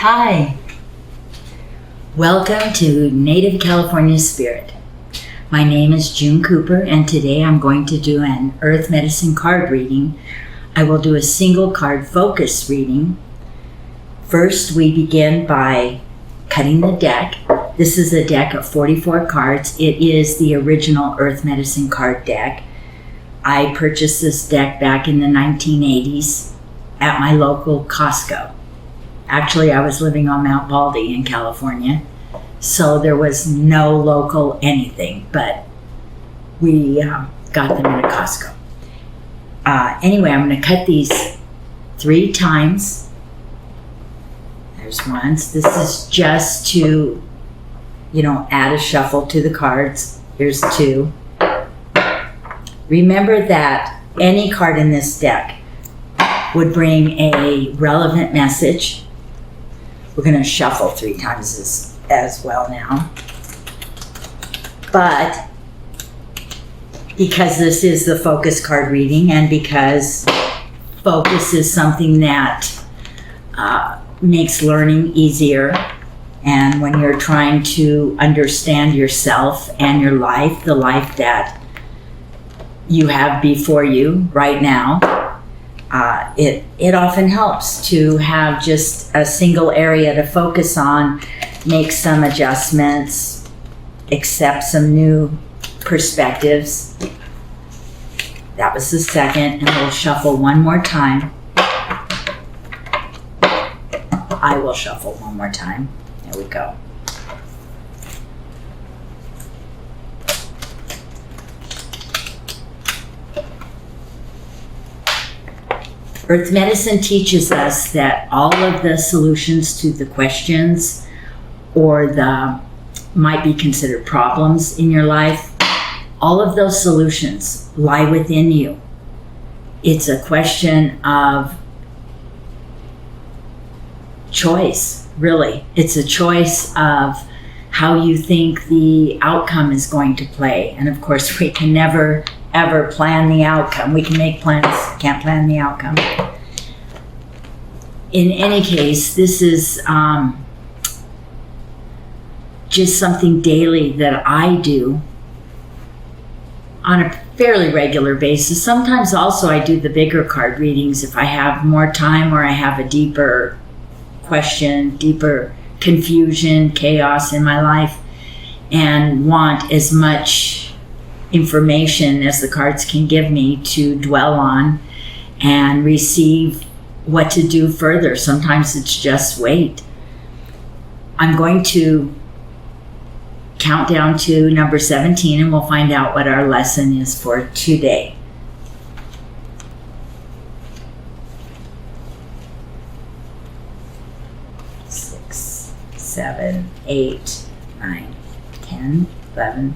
Hi, welcome to Native California Spirit. My name is June Cooper, and today I'm going to do an Earth Medicine card reading. I will do a single card focus reading. First, we begin by cutting the deck. This is a deck of 44 cards. It is the original Earth Medicine card deck. I purchased this deck back in the 1980s at my local Costco. Actually, I was living on Mount Baldy in California, so there was no local anything, but we got them at a Costco. Anyway, I'm going to cut these 3 times. There's once. This is just to, add a shuffle to the cards. Here's 2. Remember that any card in this deck would bring a relevant message. We're going to shuffle 3 times as well now. But because this is the focus card reading, and because focus is something that makes learning easier, and when you're trying to understand yourself and your life, the life that you have before you right now, it often helps to have just a single area to focus on, make some adjustments, accept some new perspectives. That was the second, and we'll shuffle one more time. I will shuffle one more time. There we go. Earth Medicine teaches us that all of the solutions to the questions or the might be considered problems in your life, all of those solutions lie within you. It's a question of choice, really. It's a choice of how you think the outcome is going to play. And of course, we can never ever plan the outcome. We can make plans, can't plan the outcome. In any case, this is just something daily that I do on a fairly regular basis. Sometimes also I do the bigger card readings if I have more time or I have a deeper question, deeper confusion, chaos in my life, and want as much information as the cards can give me to dwell on and receive what to do further. Sometimes it's just wait. I'm going to count down to number 17 and we'll find out what our lesson is for today. 6, 7, 8, 9, 10, 11,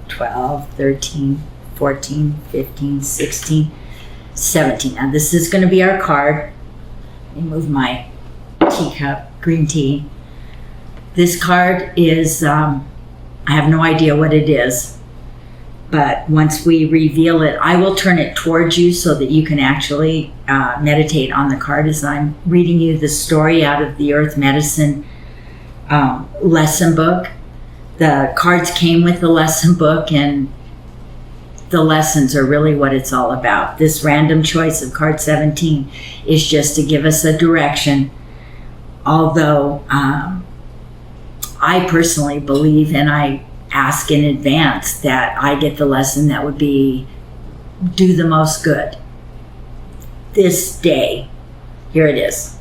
12, 13, 14, 15, 16, 17. Now this is going to be our card. Let me move my teacup, green tea. This card is, I have no idea what it is, but once we reveal it, I will turn it towards you so that you can actually meditate on the card as I'm reading you the story out of the Earth Medicine lesson book. The cards came with the lesson book, and the lessons are really what it's all about. This random choice of card 17 is just to give us a direction, although I personally believe, and I ask in advance, that I get the lesson that would be do the most good this day. Here it is.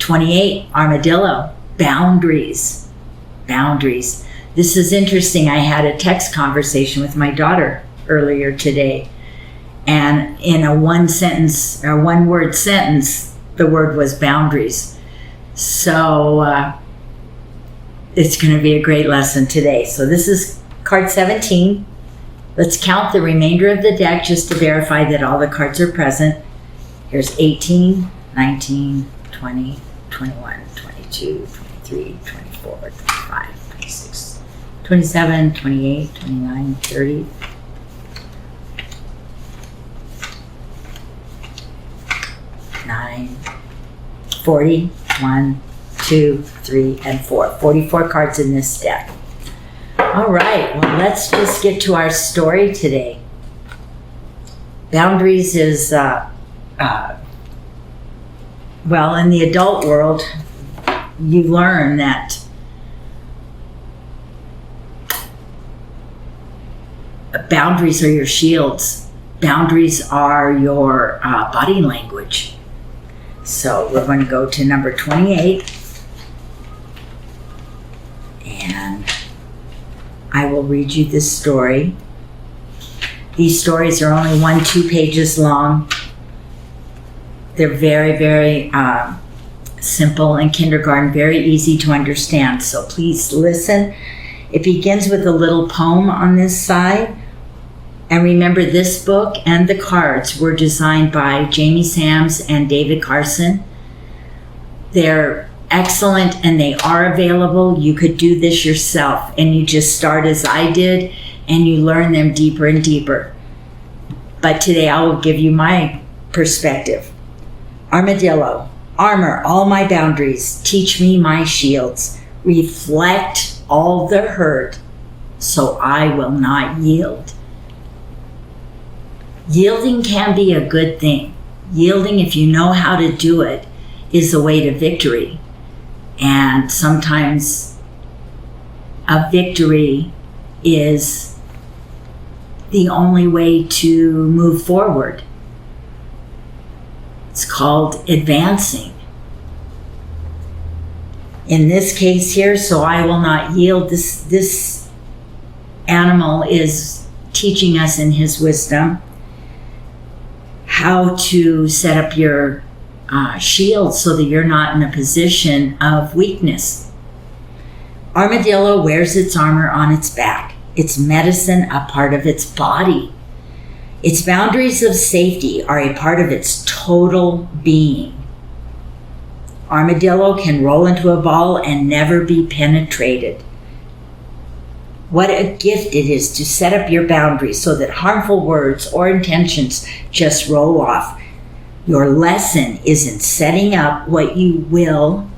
28, Armadillo, boundaries. Boundaries. This is interesting. I had a text conversation with my daughter earlier today, and in a one word sentence, the word was boundaries. So it's going to be a great lesson today. So this is card 17. Let's count the remainder of the deck just to verify that all the cards are present. Here's 18, 19, 20, 21, 22, 23, 24, 25, 26, 27, 28, 29, 30, 9, 40, 1, 2, 3, and 4. 44 cards in this deck. All right, well, let's just get to our story today. Boundaries is, well, in the adult world, you learn that boundaries are your shields. Boundaries are your body language. So we're going to go to number 28. And I will read you this story. These stories are only 1-2 pages long. They're very, very simple and kindergarten, very easy to understand. So please listen. It begins with a little poem on this side. And remember, this book and the cards were designed by Jamie Sams and David Carson. They're excellent and they are available. You could do this yourself and you just start as I did and you learn them deeper and deeper. But today I will give you my perspective. Armadillo, armor all my boundaries, teach me my shields, reflect all the hurt so I will not yield. Yielding can be a good thing. Yielding, if you know how to do it, is the way to victory. And sometimes a victory is the only way to move forward. It's called advancing. In this case here, so I will not yield, this animal is teaching us in his wisdom how to set up your shield so that you're not in a position of weakness. Armadillo wears its armor on its back, its medicine a part of its body. Its boundaries of safety are a part of its total being. Armadillo can roll into a ball and never be penetrated. What a gift it is to set up your boundaries so that harmful words or intentions just roll off. Your lesson is in setting up what you will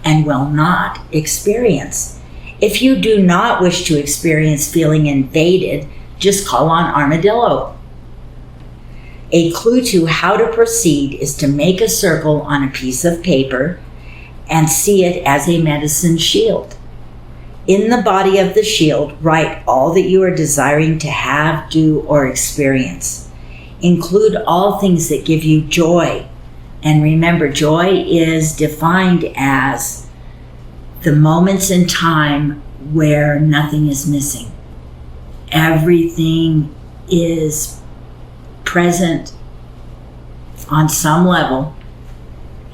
and will not experience. If you do not wish to experience feeling invaded, just call on Armadillo. A clue to how to proceed is to make a circle on a piece of paper and see it as a medicine shield. In the body of the shield, write all that you are desiring to have, do, or experience. Include all things that give you joy. And remember, joy is defined as the moments in time where nothing is missing. Everything is present on some level.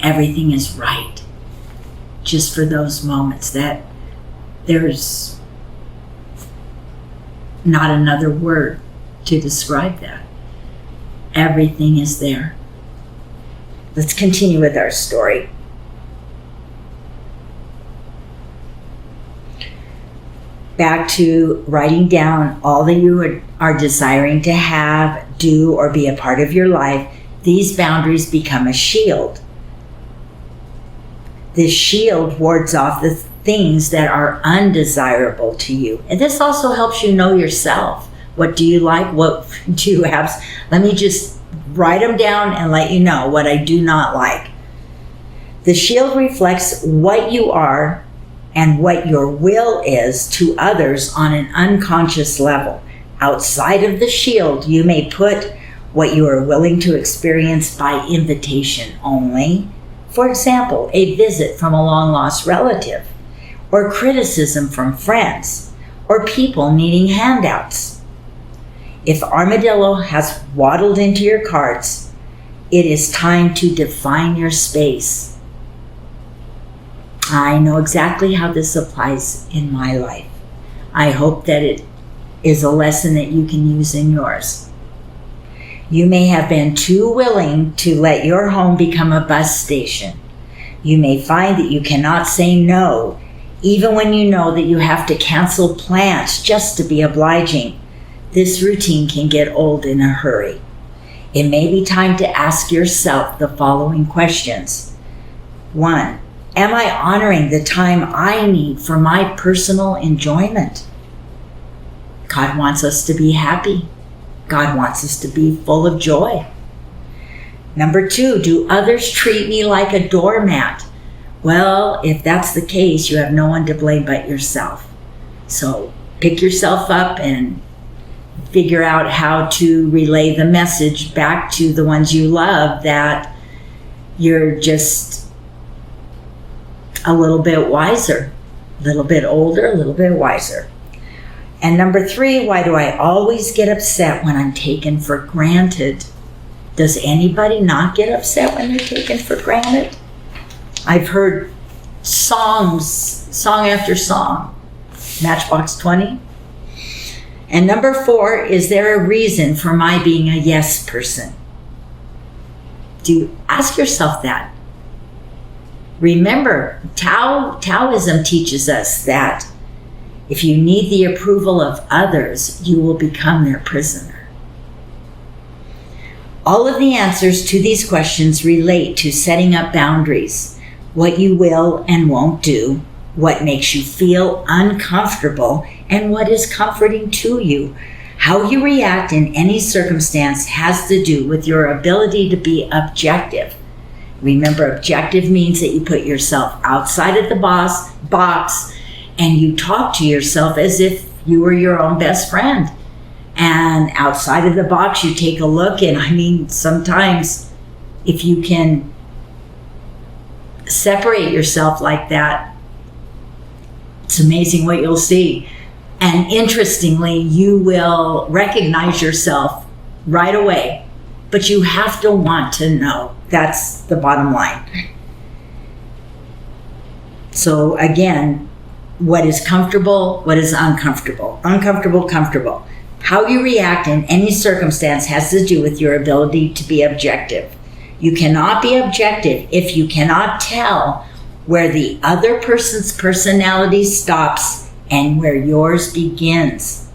Everything is right. Just for those moments that there's not another word to describe that. Everything is there. Let's continue with our story. Back to writing down all that you are desiring to have, do, or be a part of your life. These boundaries become a shield. This shield wards off the things that are undesirable to you. And this also helps you know yourself. What do you like? What do you have? Let me just write them down and let you know what I do not like. The shield reflects what you are and what your will is to others on an unconscious level. Outside of the shield, you may put what you are willing to experience by invitation only. For example, a visit from a long-lost relative, or criticism from friends, or people needing handouts. If Armadillo has waddled into your cards, it is time to define your space. I know exactly how this applies in my life. I hope that it is a lesson that you can use in yours. You may have been too willing to let your home become a bus station. You may find that you cannot say no, even when you know that you have to cancel plans just to be obliging. This routine can get old in a hurry. It may be time to ask yourself the following questions. 1. Am I honoring the time I need for my personal enjoyment? God wants us to be happy. God wants us to be full of joy. Number 2, do others treat me like a doormat? Well, if that's the case, you have no one to blame but yourself. So pick yourself up and figure out how to relay the message back to the ones you love that you're just a little bit wiser, a little bit older, a little bit wiser. And number 3, why do I always get upset when I'm taken for granted? Does anybody not get upset when they're taken for granted? I've heard song after song, Matchbox 20. And number 4, is there a reason for my being a yes person? Do you ask yourself that? Remember, Taoism teaches us that if you need the approval of others, you will become their prisoner. All of the answers to these questions relate to setting up boundaries, what you will and won't do, what makes you feel uncomfortable, and what is comforting to you. How you react in any circumstance has to do with your ability to be objective. Remember, objective means that you put yourself outside of the box and you talk to yourself as if you were your own best friend. And outside of the box, you take a look, and sometimes if you can separate yourself like that, it's amazing what you'll see. And interestingly, you will recognize yourself right away, but you have to want to know. That's the bottom line. So again, what is comfortable, what is uncomfortable? Uncomfortable, comfortable. How you react in any circumstance has to do with your ability to be objective. You cannot be objective if you cannot tell where the other person's personality stops and where yours begins.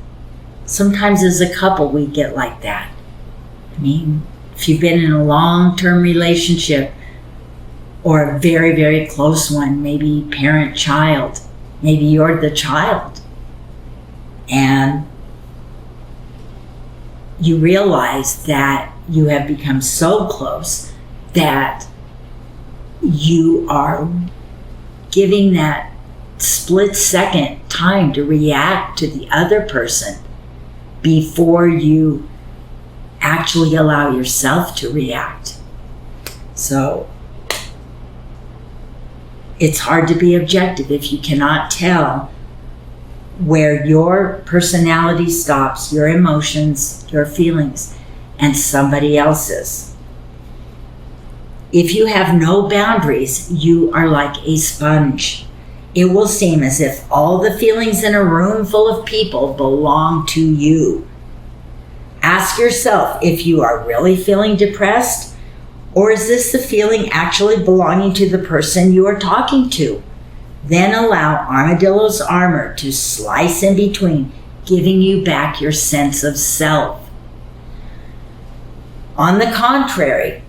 Sometimes as a couple we get like that. If you've been in a long-term relationship or a very, very close one, maybe parent-child, maybe you're the child, and you realize that you have become so close that you are giving that split second time to react to the other person before you actually allow yourself to react. So it's hard to be objective if you cannot tell where your personality stops, your emotions, your feelings, and somebody else's. If you have no boundaries, you are like a sponge. It will seem as if all the feelings in a room full of people belong to you. Ask yourself if you are really feeling depressed, or is this the feeling actually belonging to the person you are talking to? Then allow Armadillo's armor to slice in between, giving you back your sense of self. On the contrary,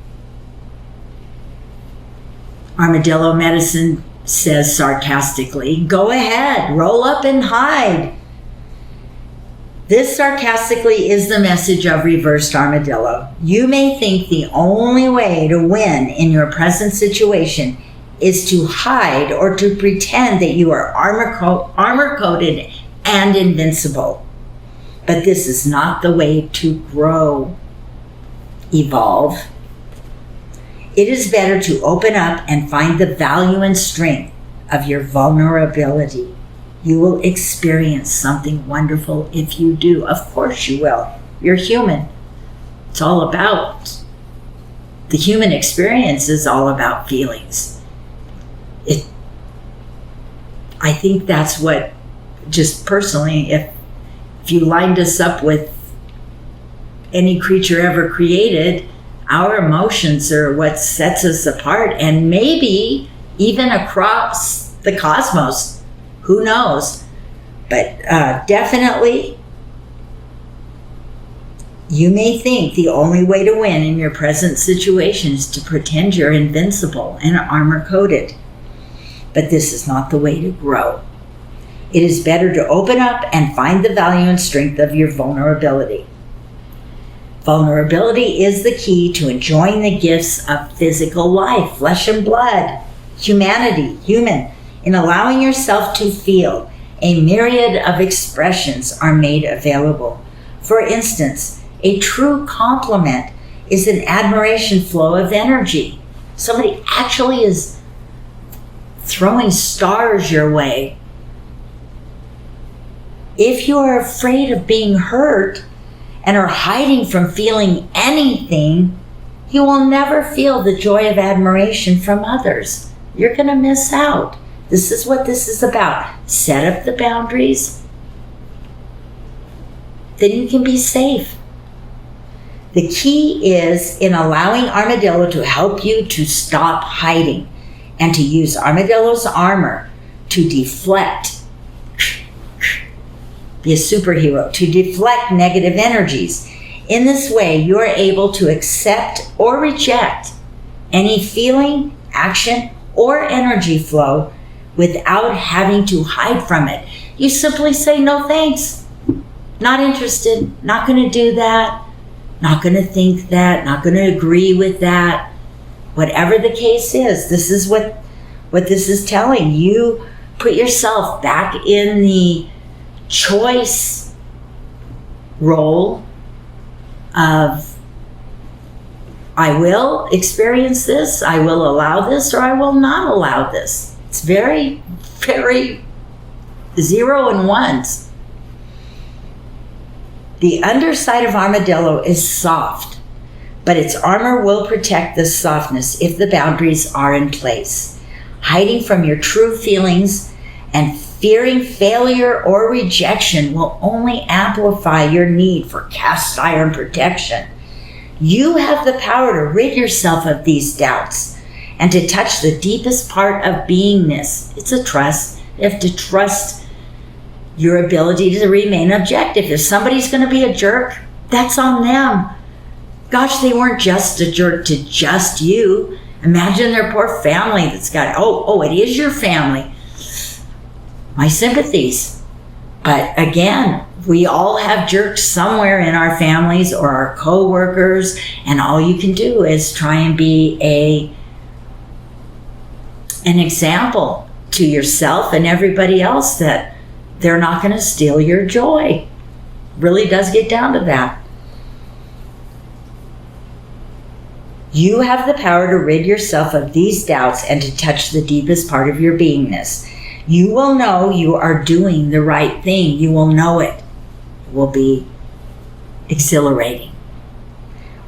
Armadillo medicine says sarcastically, go ahead, roll up and hide. This sarcastically is the message of reversed armadillo. You may think the only way to win in your present situation is to hide or to pretend that you are armor-coated and invincible. But this is not the way to grow, evolve. It is better to open up and find the value and strength of your vulnerability. You will experience something wonderful if you do. Of course you will. You're human. It's all about, the human experience is all about feelings. I think that's what, just personally, if you lined us up with any creature ever created, our emotions are what sets us apart, and maybe even across the cosmos. Who knows? But definitely, you may think the only way to win in your present situation is to pretend you're invincible and armor-coated. but this is not the way to grow. It is better to open up and find the value and strength of your vulnerability. Vulnerability is the key to enjoying the gifts of physical life, flesh and blood, humanity, human. In allowing yourself to feel, a myriad of expressions are made available. For instance, a true compliment is an admiration flow of energy. Somebody actually is throwing stars your way. If you are afraid of being hurt and are hiding from feeling anything, you will never feel the joy of admiration from others. You're going to miss out. This is what this is about. Set up the boundaries. Then you can be safe. The key is in allowing Armadillo to help you to stop hiding and to use Armadillo's armor to deflect. Be a superhero, to deflect negative energies. In this way, you are able to accept or reject any feeling, action, or energy flow without having to hide from it. You simply say, no thanks, not interested, not going to do that, not going to think that, not going to agree with that. Whatever the case is, this is what this is telling you. Put yourself back in the choice role of, I will experience this, I will allow this, or I will not allow this. It's very, very 0 and 1s. The underside of Armadillo is soft, but its armor will protect the softness if the boundaries are in place. Hiding from your true feelings and fearing failure or rejection will only amplify your need for cast iron protection. You have the power to rid yourself of these doubts and to touch the deepest part of beingness. It's a trust. You have to trust your ability to remain objective. If somebody's going to be a jerk, that's on them. Gosh, they weren't just a jerk to just you. Imagine their poor family that's got, it is your family. My sympathies. But again, we all have jerks somewhere in our families or our co-workers, and all you can do is try and be an example to yourself and everybody else that they're not going to steal your joy. Really does get down to that. You have the power to rid yourself of these doubts and to touch the deepest part of your beingness. You will know you are doing the right thing. You will know it. It will be exhilarating.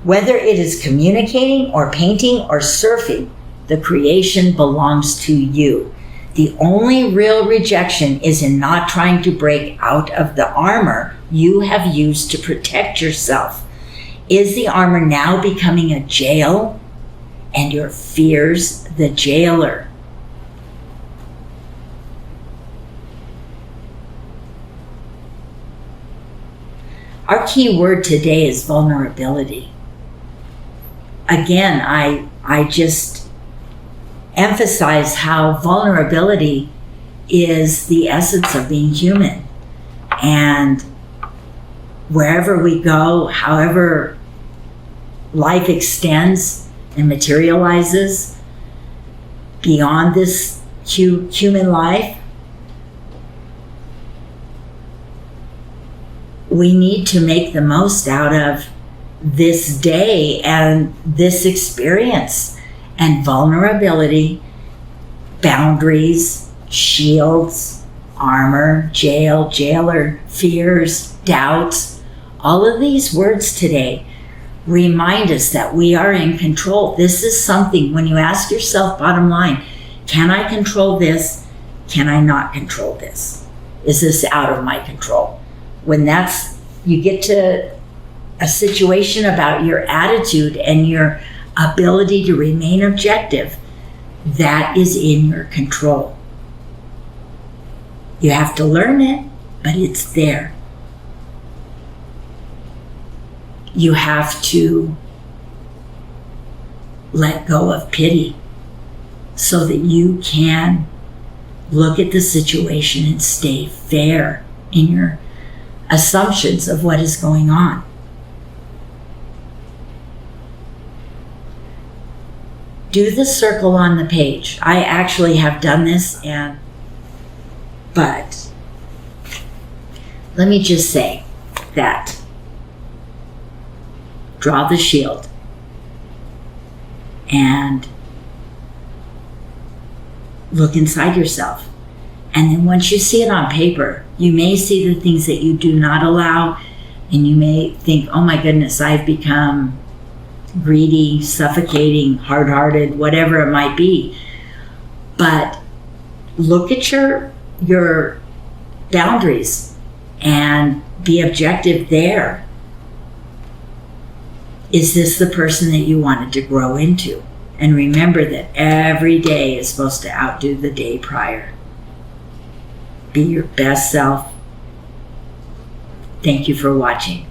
Whether it is communicating or painting or surfing, the creation belongs to you. The only real rejection is in not trying to break out of the armor you have used to protect yourself. Is the armor now becoming a jail and your fears the jailer? Our key word today is vulnerability. Again, I just emphasize how vulnerability is the essence of being human. And wherever we go, however life extends and materializes beyond this human life, we need to make the most out of this day and this experience. And vulnerability, boundaries, shields, armor, jail, jailer, fears, doubts, all of these words today remind us that we are in control. This is something, when you ask yourself, bottom line, can I control this? Can I not control this? Is this out of my control? When you get to a situation about your attitude and your ability to remain objective, that is in your control. You have to learn it, but it's there. You have to let go of pity so that you can Look at the situation and stay fair in your assumptions of what is going on. Do the circle on the page. I actually have done this, but let me just say that draw the shield and look inside yourself. And then once you see it on paper, you may see the things that you do not allow, and you may think, oh my goodness, I've become greedy, suffocating, hard-hearted, whatever it might be. But look at your boundaries and be objective there. Is this the person that you wanted to grow into? And remember that every day is supposed to outdo the day prior. Be your best self. Thank you for watching.